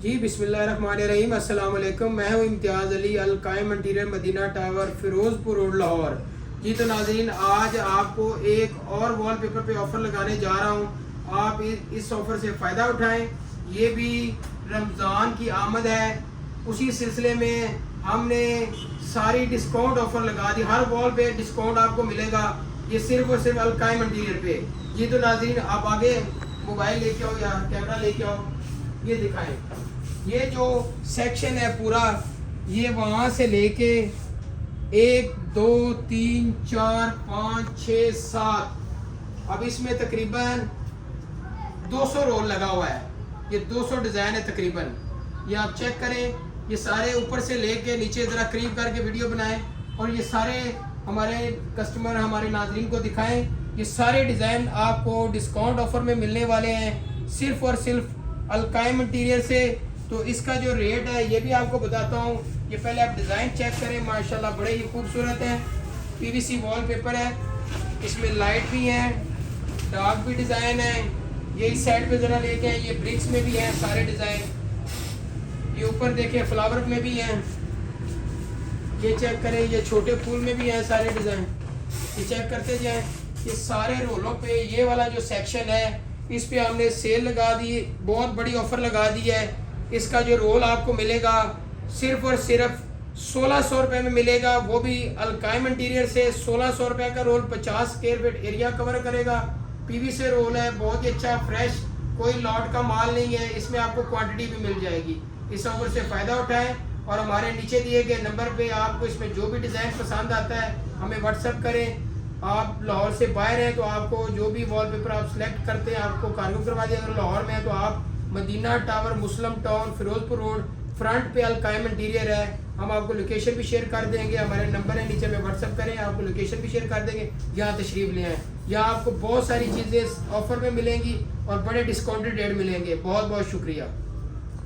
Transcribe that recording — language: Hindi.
जी बिस्मिल्लाहिर्रहमानिर्रहीम, अस्सलाम वालेकुम। मैं हूँ इम्तियाज़ Ali, Al Qaim interior, Madina tower, Firozpur road, Lahore. जी तो नाज़रीन, आज आपको एक और वॉलपेपर पे ऑफ़र लगाने जा रहा हूँ। आप इस ऑफ़र से फ़ायदा उठाएं। ये भी रमज़ान की आमद है, उसी सिलसिले में हमने सारी डिस्काउंट ऑफ़र लगा दी। हर वॉल पे डिस्काउंट आपको मिलेगा, ये सिर्फ और सिर्फ अल कायम इंटीरियर पे। जी तो नाज़रीन, आप आगे मोबाइल लेके आओ या कैमरा लेके आओ, ये दिखाएं। ये जो सेक्शन है पूरा, ये वहाँ से लेके 1 2 3 4 5 6 7, अब इसमें तकरीबन 200 रोल लगा हुआ है। ये 200 डिज़ाइन है तकरीबन। ये आप चेक करें, ये सारे ऊपर से लेके नीचे ज़रा करीब करके वीडियो बनाएं और ये सारे हमारे कस्टमर, हमारे नाज़रीन को दिखाएं। ये सारे डिज़ाइन आपको डिस्काउंट ऑफर में मिलने वाले हैं, सिर्फ और सिर्फ अल कायम इंटीरियर से। तो इसका जो रेट है ये भी आपको बताता हूँ। ये पहले आप डिज़ाइन चेक करें, माशाल्लाह बड़े ही खूबसूरत हैं। पीवीसी वॉलपेपर है, इसमें लाइट भी है, डार्क भी डिज़ाइन है। ये इस साइड पे ज़रा लेके हैं, ये ब्रिक्स में भी हैं सारे डिज़ाइन। ये ऊपर देखें फ्लावर में भी हैं, ये चेक करें, ये छोटे फूल में भी हैं सारे डिज़ाइन। ये चेक करते जाएँ। ये सारे रोलों पे ये वाला जो सेक्शन है, इस पे हमने सेल लगा दी, बहुत बड़ी ऑफ़र लगा दी है। इसका जो रोल आपको मिलेगा सिर्फ और सिर्फ 1600 रुपये में मिलेगा, वो भी अल कायम इंटीरियर से। 1600 रुपये का roll 50 square feet area cover करेगा। पीवीसी रोल है, बहुत ही अच्छा फ्रेश, कोई लॉट का माल नहीं है। इसमें आपको क्वांटिटी भी मिल जाएगी। इस ऑफर से फ़ायदा उठाएं और हमारे नीचे दिए गए नंबर पे आपको इसमें जो भी डिज़ाइन पसंद आता है हमें व्हाट्सअप करें। आप लाहौर से बाहर हैं तो आपको जो भी वॉलपेपर आप सेलेक्ट करते हैं आपको कार्गो करवा दिया। अगर लाहौर में है तो आप मदीना टावर, मुस्लिम टाउन, फिरोजपुर रोड, फ्रंट पे अल कायम इंटीरियर है। हम आपको लोकेशन भी शेयर कर देंगे, हमारे नंबर है नीचे में, व्हाट्सअप करें, आपको लोकेशन भी शेयर कर देंगे। यहाँ तशरीफ़ ले आएँ, यहाँ आपको बहुत सारी चीज़ें ऑफर में मिलेंगी और बड़े डिस्काउंटेड रेट मिलेंगे। बहुत बहुत शुक्रिया।